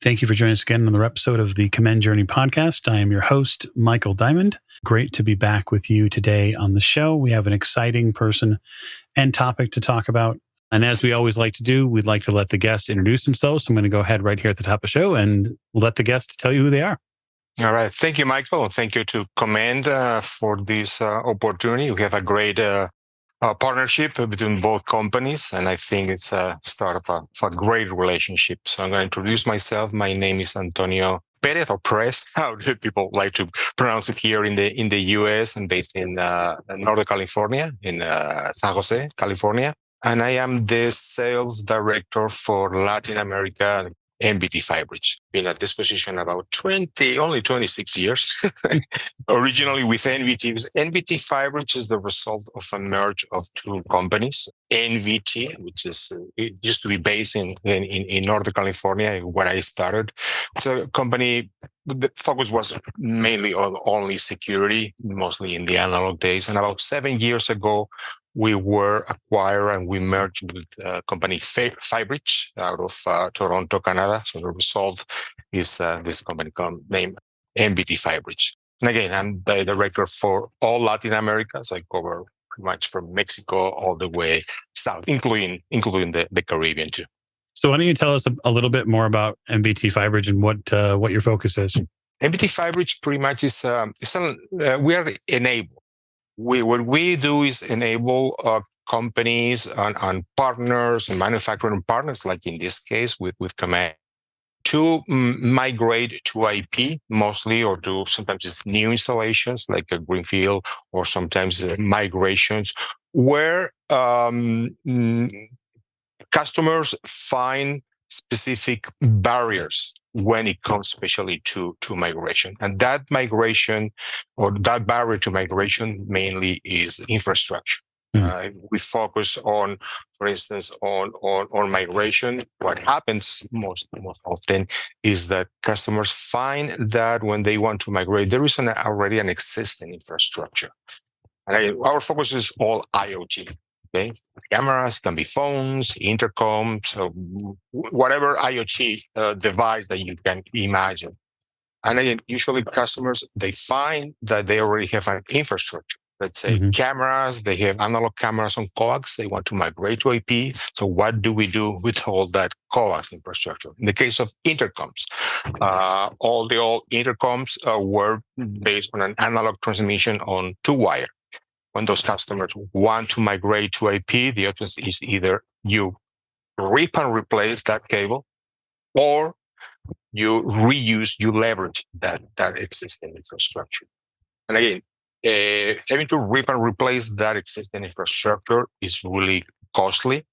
Thank you for joining us again on another episode of the Commend Journey podcast. I am your host, Michael Diamond. Great to be back with you today on the show. We have an exciting person and topic to talk about. And as we always like to do, we'd like to let the guests introduce themselves. So I'm going to go ahead right here at the top of the show and let the guests tell you who they are. All right. Thank you, Michael. Thank you to Commend for this opportunity. We have a great partnership between both companies, and I think it's a start of a great relationship. So I'm going to introduce myself. My name is Antonio Perez or Perez. How do people like to pronounce it here in the US? I'm based in Northern California, in San Jose, California. And I am the sales director for Latin America, NVT Phybridge. Been at this position about only 26 years. Originally with NVT. NVT Phybridge is the result of a merge of two companies. NVT, which is it used to be based in Northern California, where I started. It's a company. The focus was mainly on only security, mostly in the analog days. And about 7 years ago, we were acquired and we merged with company Phybridge out of Toronto, Canada. So the result is this company named NVT Phybridge. And again, I'm the director for all Latin America. So I cover pretty much from Mexico all the way south, including the Caribbean too. So why don't you tell us a little bit more about NVT Phybridge and what your focus is? NVT Phybridge pretty much is we are enabled. What we do is enable companies and partners and manufacturing partners, like in this case with Commend, to migrate to IP mostly, or to sometimes it's new installations like a greenfield, or sometimes migrations where customers find specific barriers when it comes especially to migration. And that migration or that barrier to migration mainly is infrastructure. We focus on, for instance, on migration. What happens most often is that customers find that when they want to migrate, there is already an existing infrastructure. And our focus is all IoT. Okay, cameras can be phones, intercoms, so whatever IoT device that you can imagine. And again, usually customers, they find that they already have an infrastructure. Let's say cameras, they have analog cameras on coax, they want to migrate to IP. So what do we do with all that coax infrastructure? In the case of intercoms, all the old intercoms were based on an analog transmission on two-wire. When those customers want to migrate to IP, the option is either you rip and replace that cable, or you leverage that existing infrastructure. And again, having to rip and replace that existing infrastructure is really costly,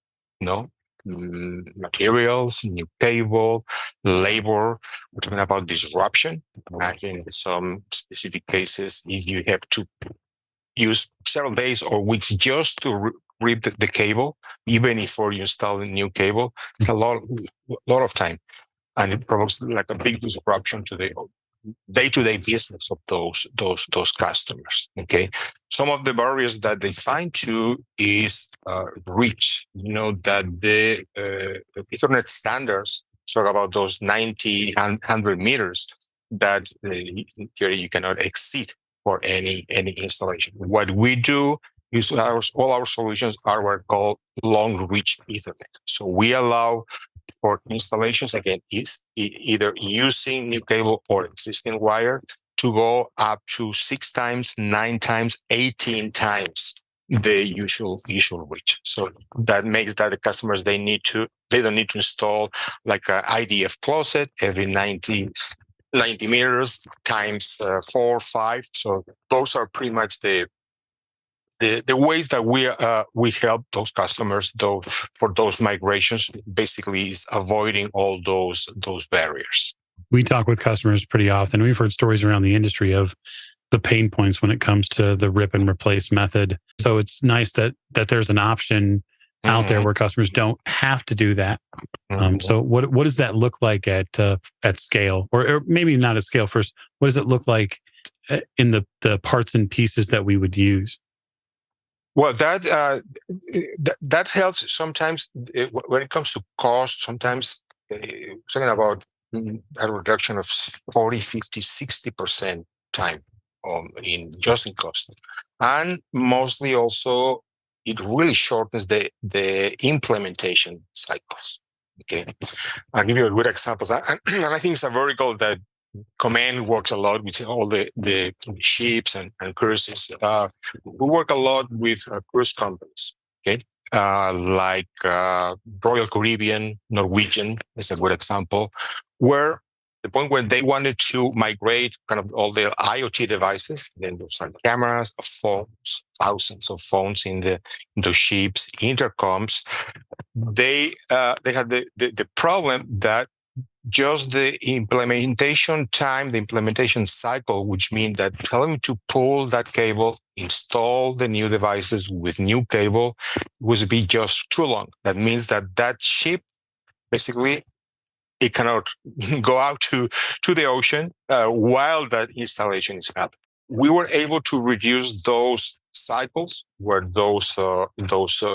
materials, new cable, labor. We're talking about disruption. Imagine in some specific cases, if you have to use several days or weeks just to rip the cable, even before you install a new cable, it's a lot of time, and it provokes like a big disruption to the day-to-day business of those customers. Okay, some of the barriers that they find too is reach. That the Ethernet standards talk about those 90 and 100 meters that in theory you cannot exceed for any installation. What we do is all our solutions are what are called long reach Ethernet. So we allow for installations, again, is either using new cable or existing wire, to go up to 6 times, 9 times, 18 times the usual reach. So that makes that the customers, they don't need to install like an IDF closet every 90 meters times 4 or 5. So those are pretty much the ways that we help those customers for those migrations. Basically, is avoiding all those barriers. We talk with customers pretty often. We've heard stories around the industry of the pain points when it comes to the rip and replace method. So it's nice that there's an option out there where customers don't have to do that. So what does that look like at scale, or maybe not at scale first? What does it look like in the parts and pieces that we would use? Well, that helps sometimes when it comes to cost. Sometimes talking about a reduction of 40, 50, 60% time in just in cost. And mostly also, it really shortens the implementation cycles. Okay. I'll give you a good example. And I think it's a vertical that Command works a lot with all the ships and cruises. We work a lot with cruise companies. Okay. Like Royal Caribbean, Norwegian is a good example, where the point where they wanted to migrate kind of all their IoT devices, then those are cameras, phones, thousands of phones in the ships, intercoms. They had the problem that just the implementation time, the implementation cycle, which means that tell them to pull that cable, install the new devices with new cable, would be just too long. That means that ship basically it cannot go out to the ocean while that installation is happening. We were able to reduce those cycles where those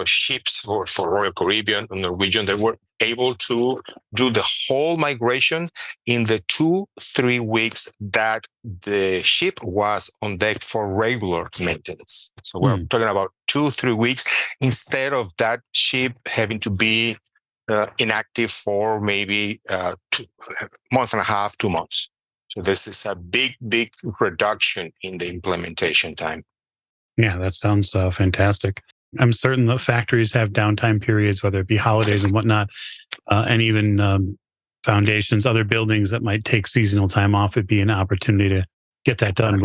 ships for Royal Caribbean and Norwegian, they were able to do the whole migration in the 2-3 weeks that the ship was on deck for regular maintenance. So we're talking about 2-3 weeks instead of that ship having to be inactive for maybe 2 months and a half, 2 months. So this is a big reduction in the implementation time. Yeah, that sounds fantastic. I'm certain that factories have downtime periods, whether it be holidays and whatnot, and even foundations, other buildings that might take seasonal time off. It'd be an opportunity to get that done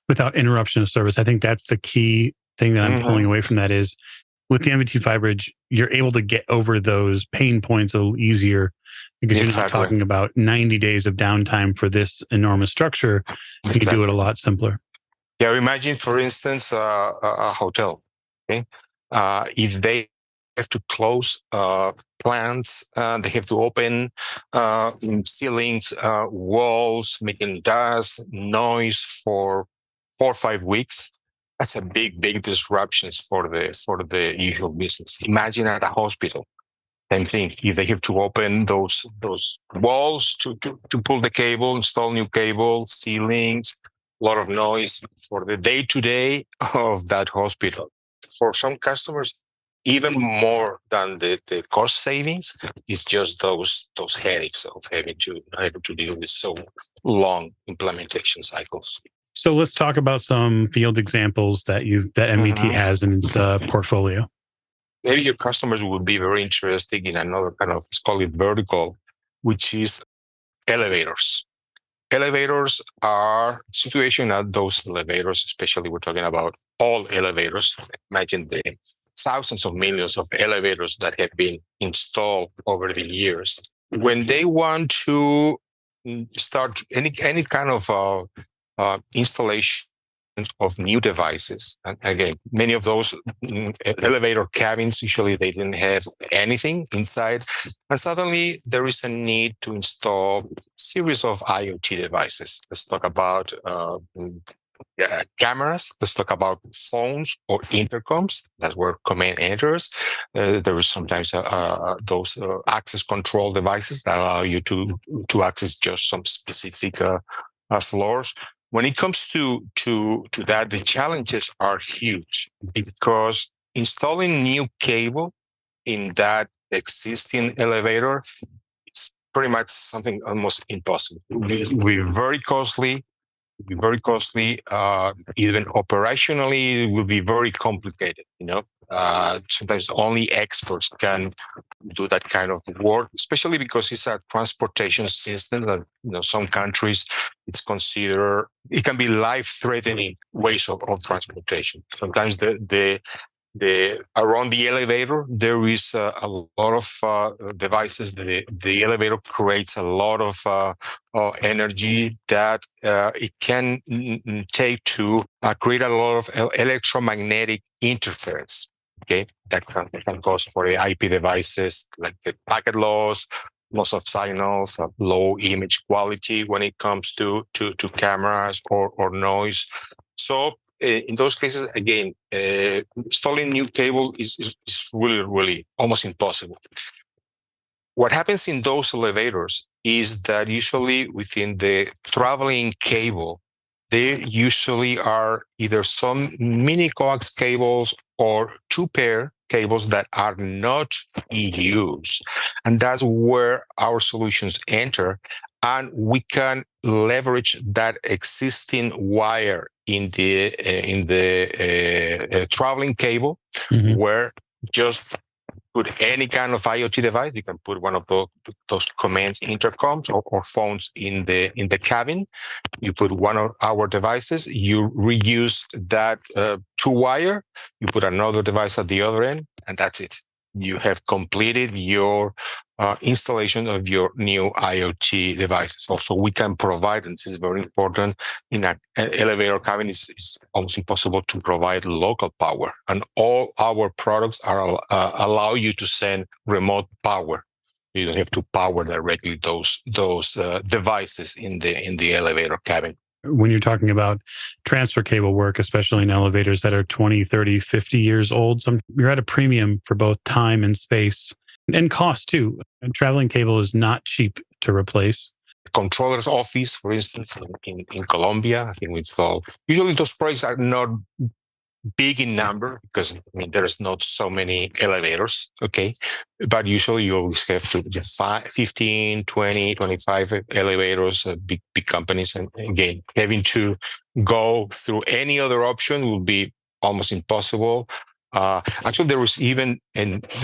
without interruption of service. I think that's the key thing that I'm pulling away from that is with the NVT Phybridge, you're able to get over those pain points a little easier because you're not talking about 90 days of downtime for this enormous structure. You can do it a lot simpler. Yeah, imagine, for instance, a hotel. Okay, if they have to close plants, they have to open ceilings, walls, making dust, noise for 4 or 5 weeks. That's a big disruptions for the usual business. Imagine at a hospital. Same thing. If they have to open those walls to pull the cable, install new cable, ceilings, a lot of noise for the day-to-day of that hospital. For some customers, even more than the cost savings is just those headaches of having to deal with so long implementation cycles. So let's talk about some field examples that NVT has in its portfolio. Maybe your customers would be very interested in another kind of, let's call it vertical, which is elevators. Elevators are situation at those elevators, especially we're talking about all elevators. Imagine the thousands of millions of elevators that have been installed over the years. When they want to start any kind of installation of new devices, and again, many of those elevator cabins, usually they didn't have anything inside, and suddenly there is a need to install a series of IoT devices. Let's talk about cameras. Let's talk about phones or intercoms. That's where Command enters. There is sometimes those access control devices that allow you to access just some specific floors. When it comes to that, the challenges are huge because installing new cable in that existing elevator is pretty much something almost impossible. It will be very costly. Even operationally, it will be very complicated. Sometimes only experts can do that kind of work, especially because it's a transportation system that some countries it's considered it can be life-threatening ways of transportation. Sometimes the around the elevator there is a lot of devices. The elevator creates a lot of energy that it can take to create a lot of electromagnetic interference. Okay, that can cause for the IP devices like the packet loss of signals, low image quality when it comes to cameras or noise. So in those cases, again, installing new cable is really almost impossible. What happens in those elevators is that usually within the traveling cable, there usually are either some mini coax cables or two-pair cables that are not in use. And that's where our solutions enter. And we can leverage that existing wire in the traveling cable, where just put any kind of IoT device. You can put one of those commands intercoms or phones in the cabin. You put one of our devices. You reuse that two wire. You put another device at the other end, and that's it. You have completed your installation of your new IoT devices. Also, we can provide, and this is very important, in an elevator cabin, it's almost impossible to provide local power. And all our products are allow you to send remote power. You don't have to power directly those devices in the elevator cabin. When you're talking about transfer cable work, especially in elevators that are 20, 30, 50 years old, you're at a premium for both time and space and cost too. And traveling cable is not cheap to replace. Controller's office, for instance, in Colombia, I think we install. Usually those projects are not big in number because there's not so many elevators, okay? But usually you always have to just 15, 20, 25 elevators, big companies. And again, having to go through any other option will be almost impossible. Actually, there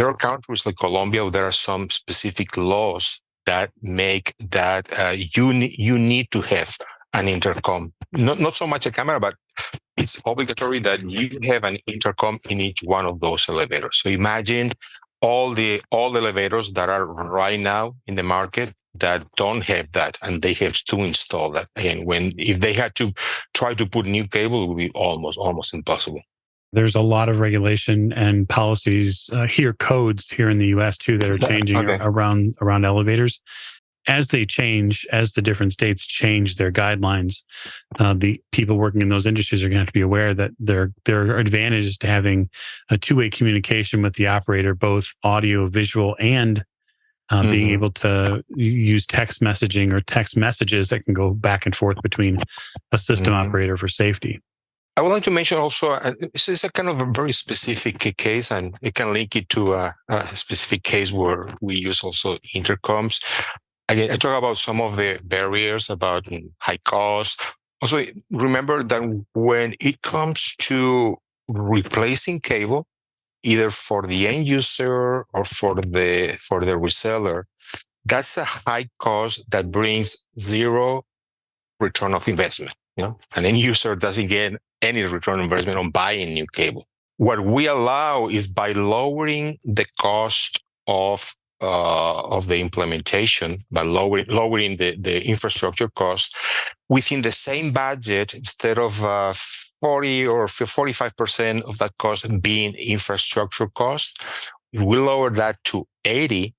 are countries like Colombia, there are some specific laws that make that you need to have an intercom. Not so much a camera, but it's obligatory that you have an intercom in each one of those elevators. So imagine all the elevators that are right now in the market that don't have that, and they have to install that. And if they had to try to put new cable, it would be almost impossible. There's a lot of regulation and policies codes here in the U.S. too that are changing around elevators. As they change, as the different states change their guidelines, the people working in those industries are going to have to be aware that there are advantages to having a two-way communication with the operator, both audio, visual, and being able to use text messaging or text messages that can go back and forth between a system operator for safety. I would like to mention also, this is a kind of a very specific case, and it can link it to a specific case where we use also intercoms. Again, I talk about some of the barriers about high cost. Also, remember that when it comes to replacing cable, either for the end user or for the reseller, that's a high cost that brings zero return of investment. An end user doesn't get any return on investment on buying new cable. What we allow is by lowering the cost of the implementation, by lowering the infrastructure cost within the same budget, instead of 40 or 45% of that cost being infrastructure cost, if we lower that to 80,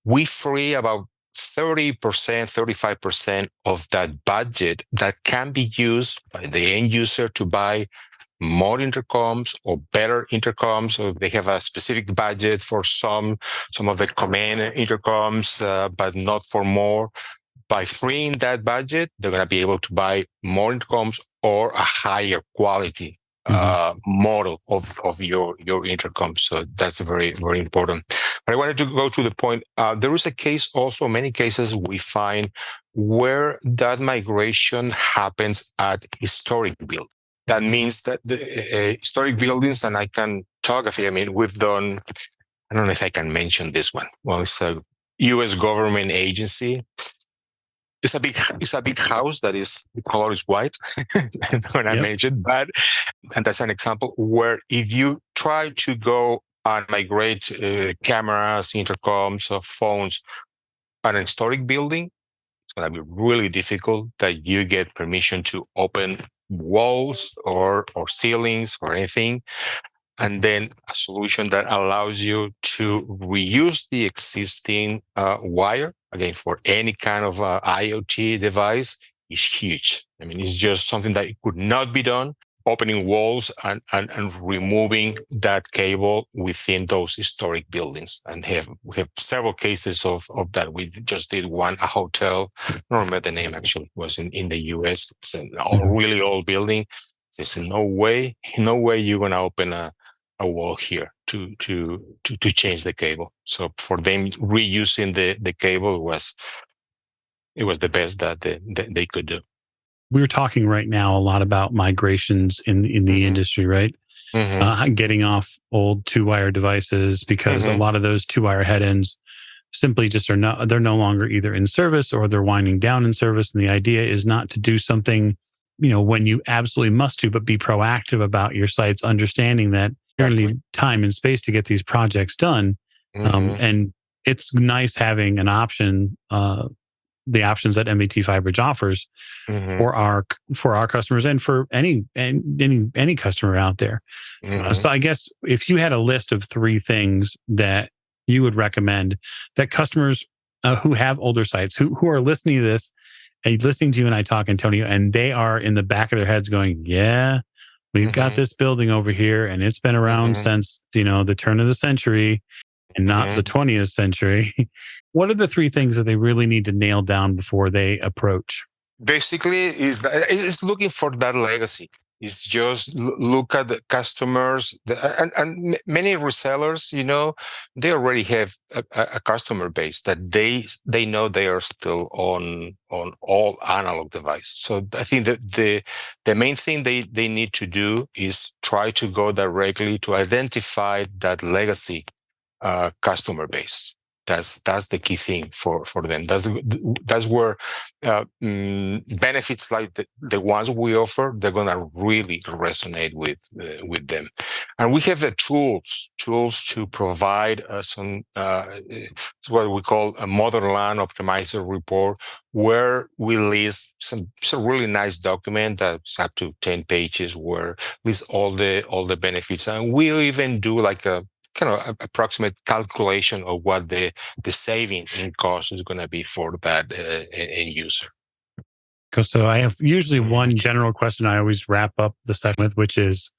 we free about 30%, 35% of that budget that can be used by the end user to buy more intercoms or better intercoms. So they have a specific budget for some of the command intercoms, but not for more. By freeing that budget, they're going to be able to buy more intercoms or a higher quality model of your intercom. So that's very, very important. But I wanted to go to the point. There is a case also, many cases we find where that migration happens at historic build. That means that the historic buildings, and I can talk of it, we've done, I don't know if I can mention this one. Well, it's a U.S. government agency. It's a big house that is, the color is white when I mentioned that. And that's an example where if you try to go and migrate cameras, intercoms, or phones on a historic building, it's going to be really difficult that you get permission to open walls or ceilings or anything. And then a solution that allows you to reuse the existing wire, again, for any kind of IoT device is huge. It's just something that could not be done opening walls and removing that cable within those historic buildings. And we have several cases of that. We just did one, a hotel. I don't remember the name actually. It was in the US. It's a really old building. There's no way you're gonna open a wall here to change the cable. So for them, reusing the cable was the best that they could do. We're talking right now a lot about migrations in the industry, right? Getting off old 2-wire devices because a lot of those 2-wire head ends simply just they're no longer either in service or they're winding down in service. And the idea is not to do something, when you absolutely must to, but be proactive about your sites, understanding that you're going to need time and space to get these projects done. And it's nice having an option, the options that NVT Phybridge offers for our customers and for any customer out there. So I guess if you had a list of 3 things that you would recommend that customers who have older sites, who are listening to this and listening to you and I talk, Antonio, and they are in the back of their heads going, yeah, we've got this building over here and it's been around since, the turn of the century and not the 20th century. What are the 3 things that they really need to nail down before they approach? Basically, is looking for that legacy. It's just look at the customers and many resellers. They already have a customer base that they know they are still on all analog devices. So I think that the main thing they need to do is try to go directly to identify that legacy customer base. That's the key thing for them. That's where benefits like the ones we offer, they're gonna really resonate with them. And we have the tools to provide some what we call a modern LAN optimizer report, where we list some really nice document that's up to 10 pages, where lists all the benefits, and we even do like a kind of approximate calculation of what the saving in cost is going to be for that end user. So I have usually one general question I always wrap up the session with, which is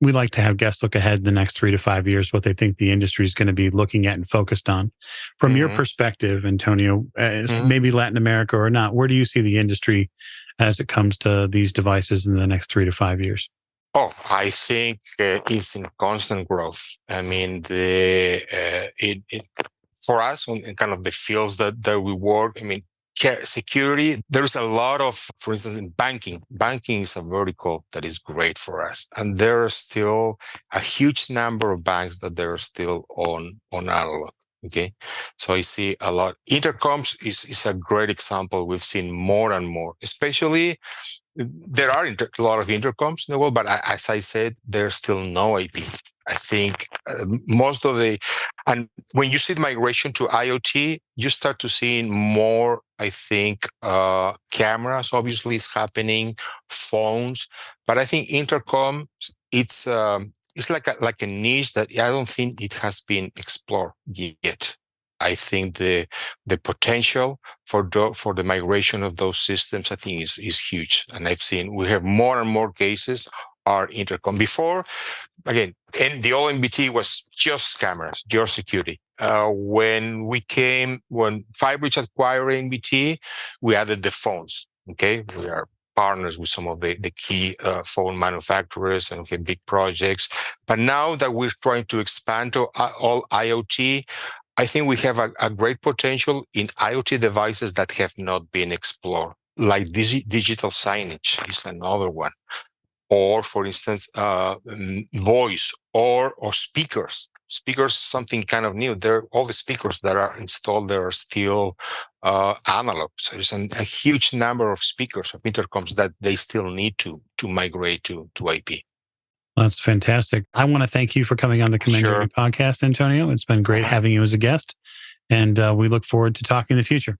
we like to have guests look ahead the next 3 to 5 years, what they think the industry is going to be looking at and focused on. From your perspective, Antonio, maybe Latin America or not, where do you see the industry as it comes to these devices in the next 3 to 5 years? Oh, I think it's in constant growth. I mean, for us, in kind of the fields that we work, I mean, security, there's a lot of, for instance, in banking. Banking is a vertical that is great for us. And there are still a huge number of banks that they're still on analog. Okay. So I see a lot. Intercoms is a great example. We've seen more and more, especially there are a lot of intercoms in the world, but as I said, there's still no IP. I think most of and when you see the migration to IoT, you start to see more, I think, cameras obviously is happening, phones, but I think intercom, it's like a niche that I don't think it has been explored yet. I think the potential for the migration of those systems, I think, is huge. And we have more and more cases are intercom. Before, again, and the old NVT was just cameras, just security. When Phybridge acquired NVT, we added the phones. Okay, we are partners with some of the key phone manufacturers and we have big projects. But now that we're trying to expand to all IoT, I think we have a great potential in IoT devices that have not been explored, like digital signage is another one. Or, for instance, voice or speakers. Speakers, something kind of new. All the speakers that are installed there are still analog. So there's a huge number of speakers, of intercoms that they still need to migrate to IP. That's fantastic. I want to thank you for coming on the Commend Journey podcast, Antonio. It's been great having you as a guest, and we look forward to talking in the future.